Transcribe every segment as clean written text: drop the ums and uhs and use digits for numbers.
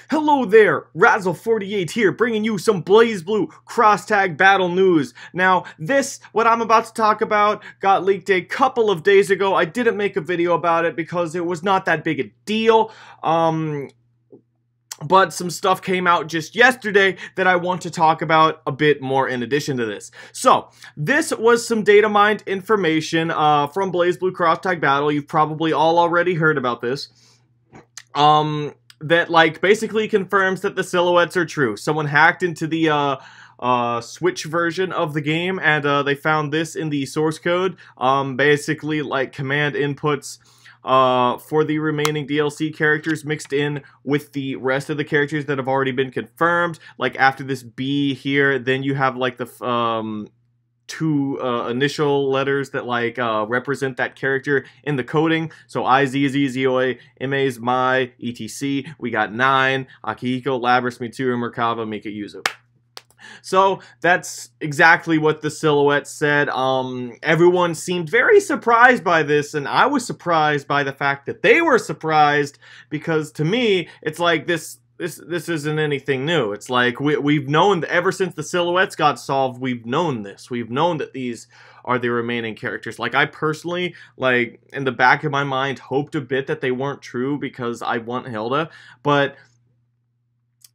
Hello there, Razzle48 here, bringing you some Blazblue cross-tag battle news. Now, what I'm about to talk about, got leaked a couple of days ago. I didn't make a video about it because it was not that big a deal. But some stuff came out just yesterday that I want to talk about a bit more in addition to this. So, this was some data mined information from Blazblue cross-tag battle. You've probably all already heard about this. That, like, basically confirms that the silhouettes are true. Someone hacked into the, Switch version of the game, and, they found this in the source code. Basically, like, command inputs, for the remaining DLC characters mixed in with the rest of the characters that have already been confirmed. Like, after this B here, then you have, like, the, two initial letters that like represent that character in the coding. So IZZZOI, MA's my, ETC. We got 9, Akihiko, Labris, Mitsuru, Merkava, Mika, Yuzu. So that's exactly what the silhouette said. Everyone seemed very surprised by this, and I was surprised by the fact that they were surprised, because to me, it's like this isn't anything new. It's like we've known that ever since the silhouettes got solved, we've known this. We've known that these are the remaining characters. Like, I personally, like, in the back of my mind, hoped a bit that they weren't true because I want Hilda, but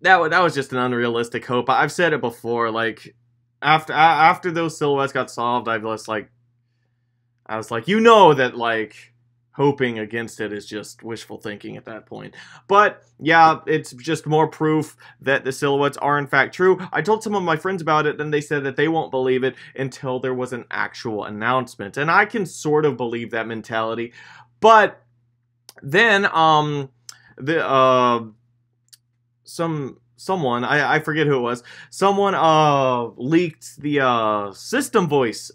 that was just an unrealistic hope. I've said it before, like, after those silhouettes got solved, I was like, you know that, like, hoping against it is just wishful thinking at that point. But yeah, it's just more proof that the silhouettes are in fact true. I told some of my friends about it, and they said that they won't believe it until there was an actual announcement. And I can sort of believe that mentality. But then someone, I forget who it was, someone leaked the system voice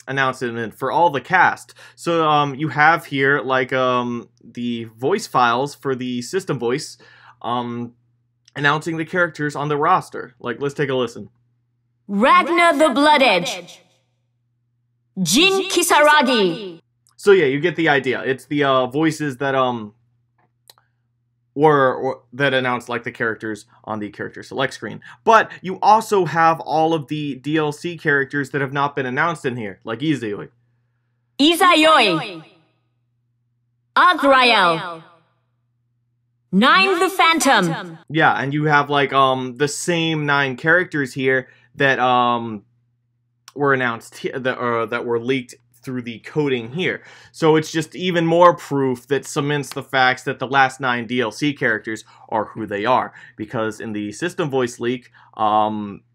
announcement for all the cast. So you have here like the voice files for the system voice announcing the characters on the roster. Like, let's take a listen. Ragnar the Blood Edge, Jin Kisaragi. So yeah, you get the idea. It's the voices that that announced like the characters on the character select screen. But you also have all of the DLC characters that have not been announced in here, like Izayoi, Azrael, 9 the Phantom. Yeah, and you have like the same 9 characters here that were announced that were leaked through the coding here. So it's just even more proof that cements the facts that the last 9 DLC characters are who they are. Because in the system voice leak, 9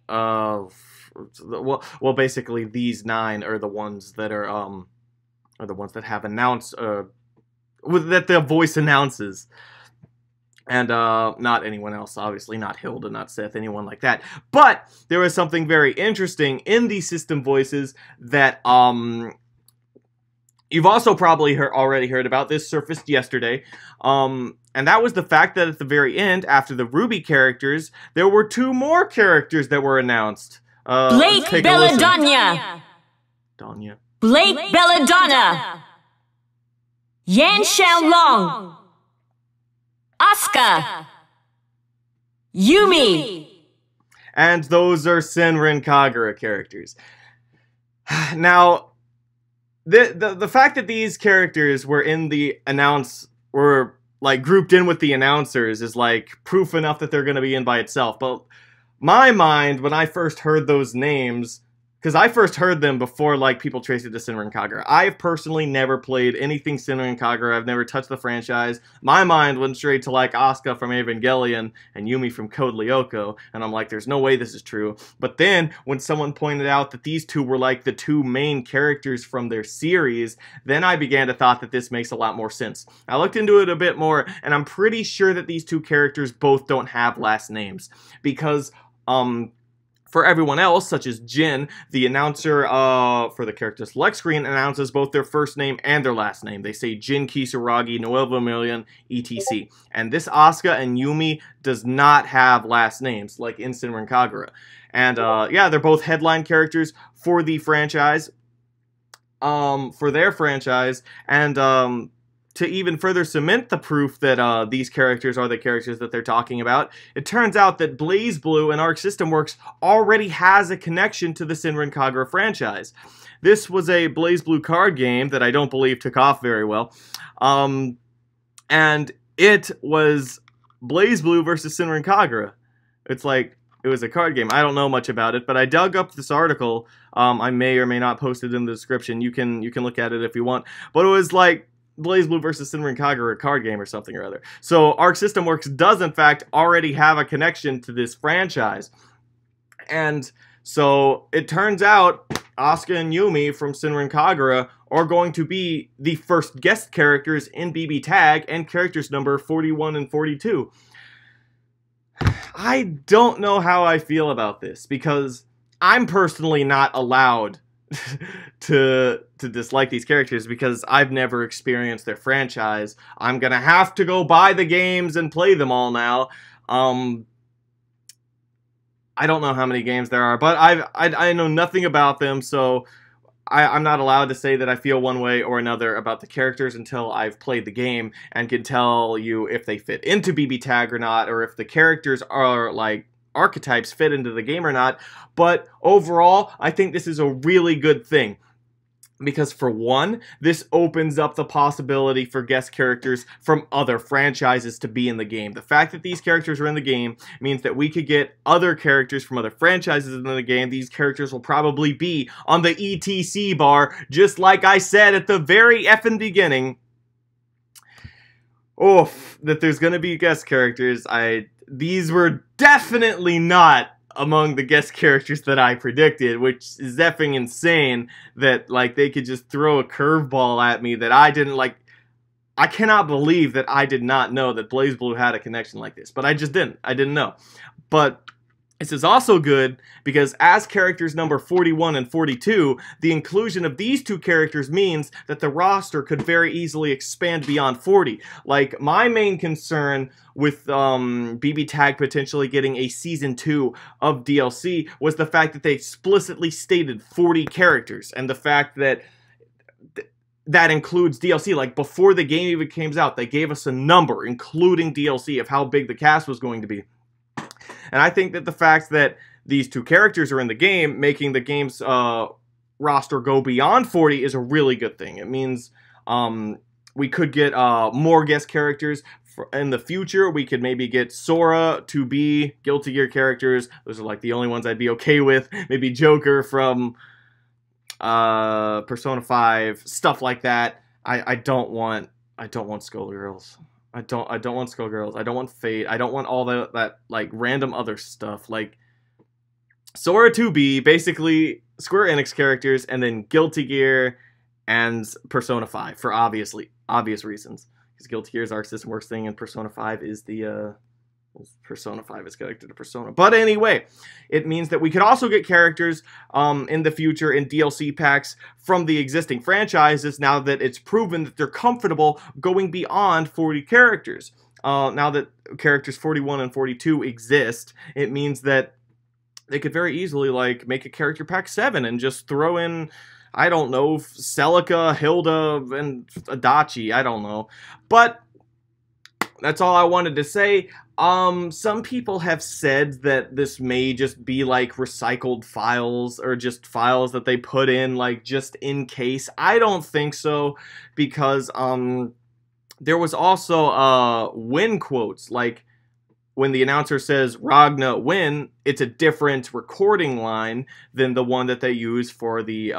well basically these 9 are the ones that are the ones that have announced that the voice announces. And not anyone else, obviously, not Hilda, not Seth, anyone like that. But there was something very interesting in the system voices that you've also probably already heard about. This surfaced yesterday. And that was the fact that at the very end, after the Ruby characters, there were 2 more characters that were announced. Blake Belladonna. Blake Belladonna. Yan Xiaolong. Asuka Yumi. And those are Senran Kagura characters. Now, the fact that these characters were in the were like grouped in with the announcers is like proof enough that they're going to be in by itself. But my mind, when I first heard those names, because I first heard them before, like, people traced it to Senran Kagura. I've personally never played anything Senran Kagura. I've never touched the franchise. My mind went straight to, like, Asuka from Evangelion and Yumi from Code Lyoko, and I'm like, there's no way this is true. But then, when someone pointed out that these 2 were, like, the 2 main characters from their series, then I began to thought that this makes a lot more sense. I looked into it a bit more, and I'm pretty sure that these 2 characters both don't have last names. Because, for everyone else, such as Jin, the announcer for the character select screen announces both their first name and their last name. They say Jin Kisaragi, Noel Vermilion, etc. And this Asuka and Yumi does not have last names, like in Senran Kagura. And yeah, they're both headline characters for the franchise, for their franchise, and to even further cement the proof that these characters are the characters that they're talking about, it turns out that Blazblue and Arc System Works already has a connection to the Senran Kagura franchise. This was a Blazblue card game that I don't believe took off very well, and it was Blazblue versus Senran Kagura. It's like, it was a card game. I don't know much about it, but I dug up this article. I may or may not post it in the description. You can look at it if you want. But it was like Blazblue versus Senran Kagura card game or something or other. So Arc System Works does in fact already have a connection to this franchise. And so it turns out Asuka and Yumi from Senran Kagura are going to be the first guest characters in BB Tag and characters number 41 and 42. I don't know how I feel about this, because I'm personally not allowed to dislike these characters because I've never experienced their franchise. I'm gonna have to go buy the games and play them all now. I don't know how many games there are, but I know nothing about them, so I'm not allowed to say that I feel one way or another about the characters until I've played the game and can tell you if they fit into BB Tag or not, or if the characters are like archetypes fit into the game or not. But overall, I think this is a really good thing. Because for one, this opens up the possibility for guest characters from other franchises to be in the game. The fact that these characters are in the game means that we could get other characters from other franchises in the game. These characters will probably be on the ETC bar, just like I said at the very effing beginning. Oof, that there's gonna be guest characters. These were definitely not among the guest characters that I predicted, which is effing insane that, like, they could just throw a curveball at me that I didn't, like, I cannot believe that I did not know that Blazblue had a connection like this, but I just didn't. I didn't know. But this is also good because as characters number 41 and 42, the inclusion of these two characters means that the roster could very easily expand beyond 40. Like, my main concern with BB Tag potentially getting a Season 2 of DLC was the fact that they explicitly stated 40 characters, and the fact that that includes DLC. Like, before the game even came out, they gave us a number, including DLC, of how big the cast was going to be. And I think that the fact that these two characters are in the game, making the game's roster go beyond 40 is a really good thing. It means we could get more guest characters in the future. We could maybe get Sora, 2B, Guilty Gear characters. Those are like the only ones I'd be okay with. Maybe Joker from Persona 5, stuff like that. I don't want Skullgirls. I don't want Skullgirls. I don't want Fate. I don't want all that like random other stuff. Like Sora 2B, basically Square Enix characters, and then Guilty Gear and Persona 5 for obvious reasons. Because Guilty Gear is Arc System Works thing, and Persona 5 is the Persona 5 is connected to Persona. But anyway, it means that we could also get characters in the future in DLC packs from the existing franchises now that it's proven that they're comfortable going beyond 40 characters. Now that characters 41 and 42 exist, it means that they could very easily like make a character pack 7 and just throw in, I don't know, Celica, Hilda, and Adachi. I don't know. But that's all I wanted to say. Some people have said that this may just be like recycled files or just files that they put in like just in case. I don't think so, because there was also win quotes. Like when the announcer says Ragna win, it's a different recording line than the one that they use for the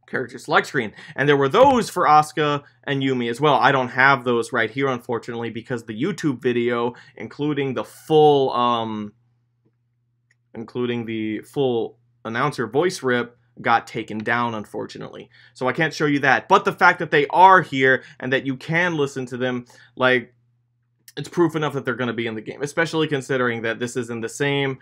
character select screen. And there were those for Asuka and Yumi as well. I don't have those right here, unfortunately, because the YouTube video, including the full announcer voice rip, got taken down, unfortunately. So I can't show you that. But the fact that they are here and that you can listen to them, like, it's proof enough that they're going to be in the game, especially considering that this is in the same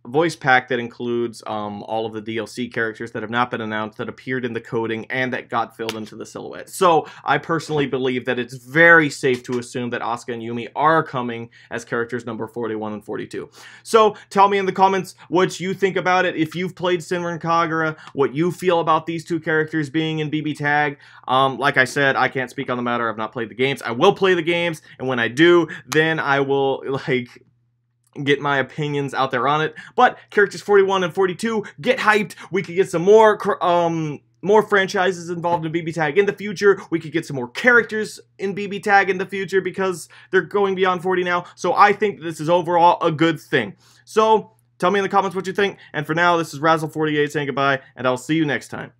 voice pack that includes all of the DLC characters that have not been announced, that appeared in the coding, and that got filled into the silhouette. So I personally believe that it's very safe to assume that Asuka and Yumi are coming as characters number 41 and 42. So tell me in the comments what you think about it. If you've played Senran Kagura, what you feel about these two characters being in BB Tag. Like I said, I can't speak on the matter. I've not played the games. I will play the games, and when I do, then I will, like, get my opinions out there on it. But characters 41 and 42, get hyped. We could get some more franchises involved in BB Tag in the future. We could get some more characters in BB Tag in the future because they're going beyond 40 now. So I think this is overall a good thing. So tell me in the comments what you think. And for now, this is Razzle48 saying goodbye, and I'll see you next time.